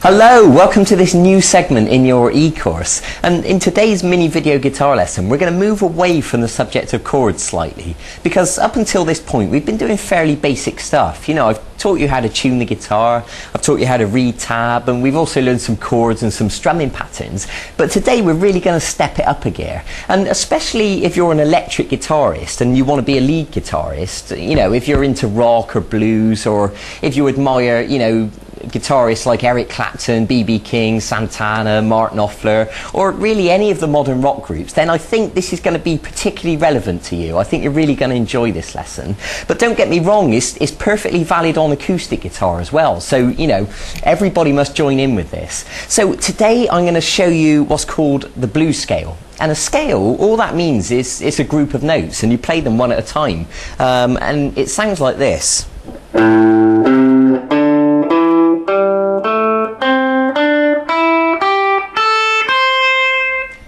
Hello, welcome to this new segment in your e-course, and in today's mini video guitar lesson we're going to move away from the subject of chords slightly, because up until this point we've been doing fairly basic stuff. You know, I've taught you how to tune the guitar, I've taught you how to read tab, and we've also learned some chords and some strumming patterns, but today we're really going to step it up a gear, and especially if you're an electric guitarist and you want to be a lead guitarist, you know, if you're into rock or blues, or if you admire, you know, guitarists like Eric Clapton, B.B. King, Santana, Mark Knopfler, or really any of the modern rock groups, then I think this is going to be particularly relevant to you. I think you're really going to enjoy this lesson. But don't get me wrong, it's perfectly valid on acoustic guitar as well. So, you know, everybody must join in with this. So today I'm going to show you what's called the blues scale. And a scale, all that means is it's a group of notes and you play them one at a time. And it sounds like this.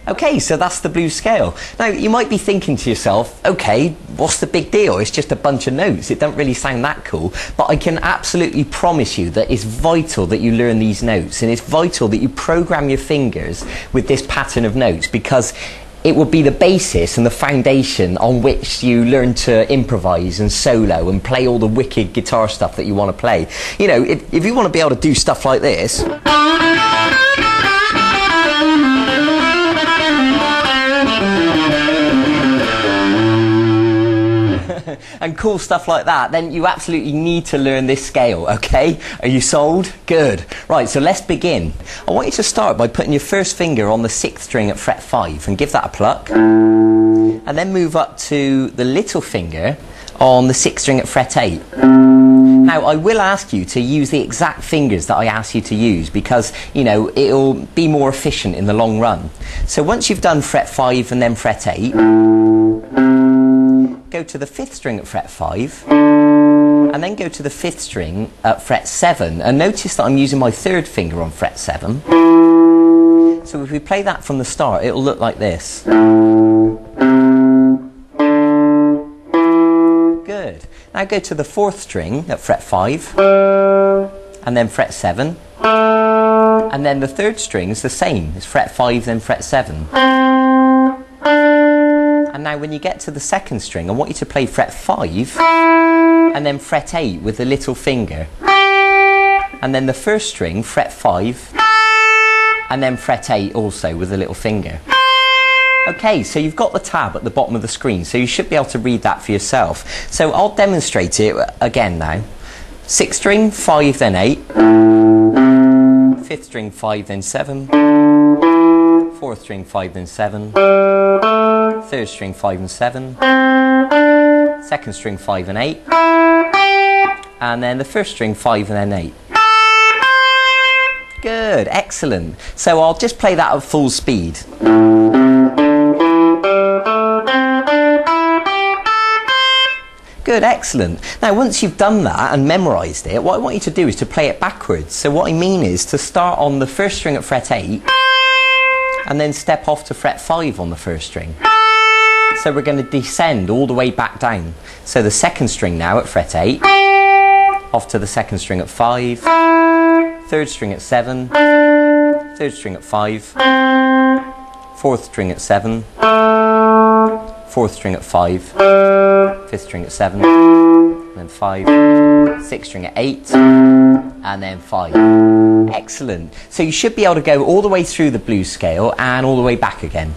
Okay, so that's the blues scale. Now, you might be thinking to yourself, okay, what's the big deal? It's just a bunch of notes. It doesn't really sound that cool. But I can absolutely promise you that it's vital that you learn these notes, and it's vital that you program your fingers with this pattern of notes, because it will be the basis and the foundation on which you learn to improvise and solo and play all the wicked guitar stuff that you want to play. You know, if you want to be able to do stuff like this, and cool stuff like that, then you absolutely need to learn this scale, okay? Are you sold? Good. Right, so let's begin. I want you to start by putting your first finger on the 6th string at fret 5 and give that a pluck. And then move up to the little finger on the 6th string at fret 8. Now, I will ask you to use the exact fingers that I asked you to use, because, you know, it'll be more efficient in the long run. So once you've done fret 5 and then fret 8, go to the 5th string at fret 5 and then go to the 5th string at fret 7, and notice that I'm using my 3rd finger on fret 7. So if we play that from the start, it'll look like this. Good. Now go to the 4th string at fret 5 and then fret 7, and then the 3rd string is the same. It's fret 5 then fret 7. And now when you get to the 2nd string, I want you to play fret 5 and then fret 8 with the little finger. And then the 1st string, fret 5 and then fret 8 also with the little finger. Okay, so you've got the tab at the bottom of the screen, so you should be able to read that for yourself. So I'll demonstrate it again now. 6th string, 5 then 8. 5th string, 5 then 7. 4th string, 5 then 7. 3rd string, 5 and 7. 2nd string, 5 and 8. And then the 1st string, 5 and then 8. Good, excellent. So I'll just play that at full speed. Good, excellent. Now once you've done that and memorised it, what I want you to do is to play it backwards. So what I mean is to start on the 1st string at fret 8 and then step off to fret 5 on the 1st string. So we're going to descend all the way back down. So the 2nd string now at fret 8, off to the 2nd string at 5, 3rd string at 7, 3rd string at 5, 4th string at 7, 4th string at 5, 5th string at 7, and then 5, 6th string at 8, and then 5. Excellent. So you should be able to go all the way through the blues scale and all the way back again.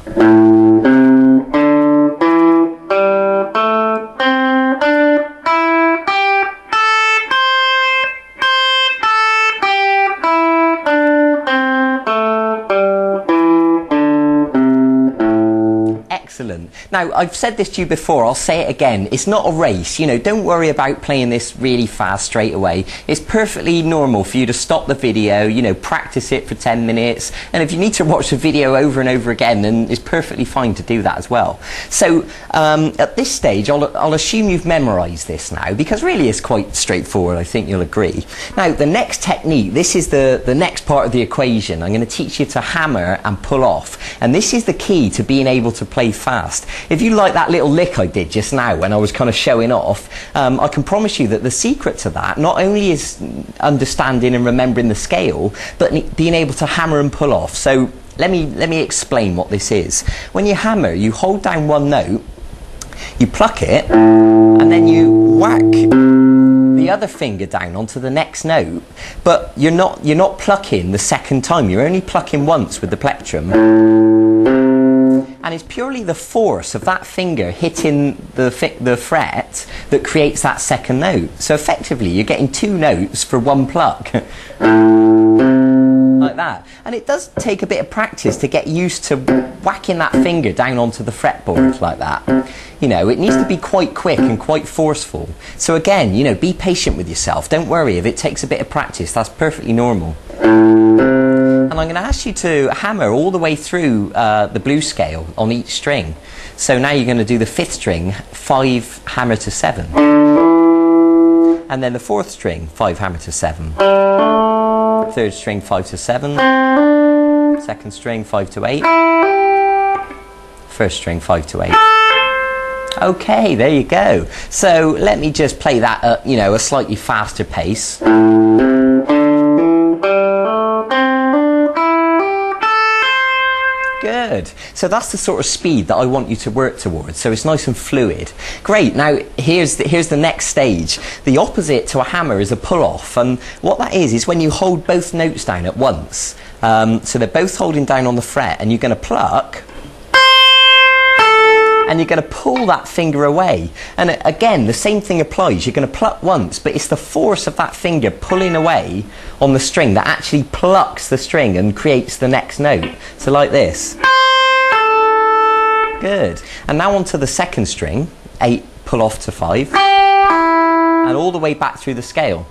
Excellent. Now, I've said this to you before, I'll say it again. It's not a race. You know, don't worry about playing this really fast straight away. It's perfectly normal for you to stop the video, you know, practice it for 10 minutes. And if you need to watch the video over and over again, then it's perfectly fine to do that as well. So, at this stage, I'll assume you've memorised this now, because really it's quite straightforward, I think you'll agree. Now, the next technique, this is the next part of the equation. I'm going to teach you to hammer and pull off. And this is the key to being able to play fast. If you like that little lick I did just now when I was kind of showing off, I can promise you that the secret to that not only is understanding and remembering the scale, but being able to hammer and pull off. So let me explain what this is. When you hammer, you hold down one note, you pluck it, and then you whack the other finger down onto the next note, but you're not plucking the second time. You're only plucking once with the plectrum, and it's purely the force of that finger hitting the fret that creates that second note. So effectively, you're getting two notes for one pluck. Like that. And it does take a bit of practice to get used to whacking that finger down onto the fretboard like that. You know, it needs to be quite quick and quite forceful. So again, you know, be patient with yourself. Don't worry if it takes a bit of practice. That's perfectly normal. And I'm going to ask you to hammer all the way through the blues scale on each string. So now you're going to do the 5th string, 5 hammer to 7. And then the 4th string, 5 hammer to 7. 3rd string, 5 to 7. 2nd string, 5 to 8. 1st string, 5 to 8. Okay, there you go. So let me just play that at, you know, a slightly faster pace. Good. So that's the sort of speed that I want you to work towards. So it's nice and fluid. Great. Now here's the next stage. The opposite to a hammer is a pull-off, and what that is when you hold both notes down at once. So they're both holding down on the fret, and you're going to pluck, and you're going to pull that finger away. And again, the same thing applies. You're going to pluck once, but it's the force of that finger pulling away on the string that actually plucks the string and creates the next note. So like this. Good. And now onto the 2nd string, 8 pull off to 5, and all the way back through the scale.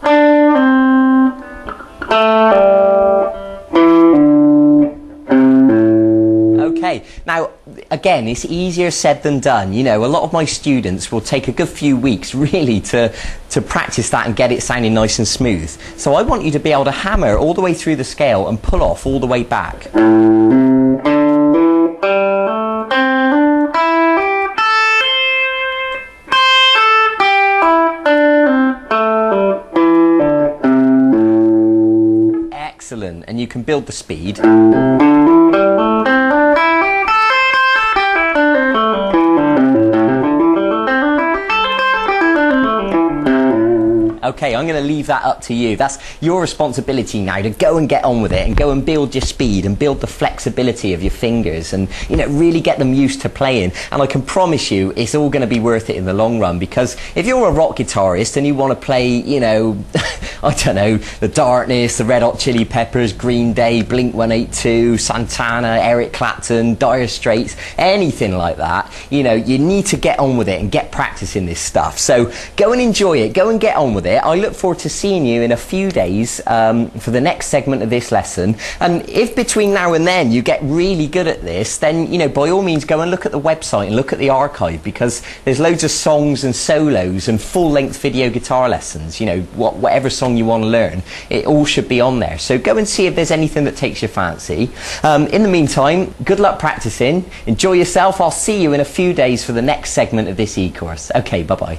Okay, now again, it's easier said than done. You know, a lot of my students will take a good few weeks really to practice that and get it sounding nice and smooth. So I want you to be able to hammer all the way through the scale and pull off all the way back. Excellent, and you can build the speed. Okay, I'm going to leave that up to you. That's your responsibility now to go and get on with it and go and build your speed and build the flexibility of your fingers and, you know, really get them used to playing. And I can promise you it's all going to be worth it in the long run, because if you're a rock guitarist and you want to play, you know, I don't know, The Darkness, the Red Hot Chili Peppers, Green Day, Blink-182, Santana, Eric Clapton, Dire Straits, anything like that, you know, you need to get on with it and get practicing this stuff. So go and enjoy it, go and get on with it. I look forward to seeing you in a few days for the next segment of this lesson. And if between now and then you get really good at this, then, you know, by all means go and look at the website and look at the archive, because there's loads of songs and solos and full-length video guitar lessons. You know, whatever song you want to learn, it all should be on there. So go and see if there's anything that takes your fancy. In the meantime, good luck practicing, enjoy yourself. I'll see you in a few days for the next segment of this e-course. Okay, bye-bye.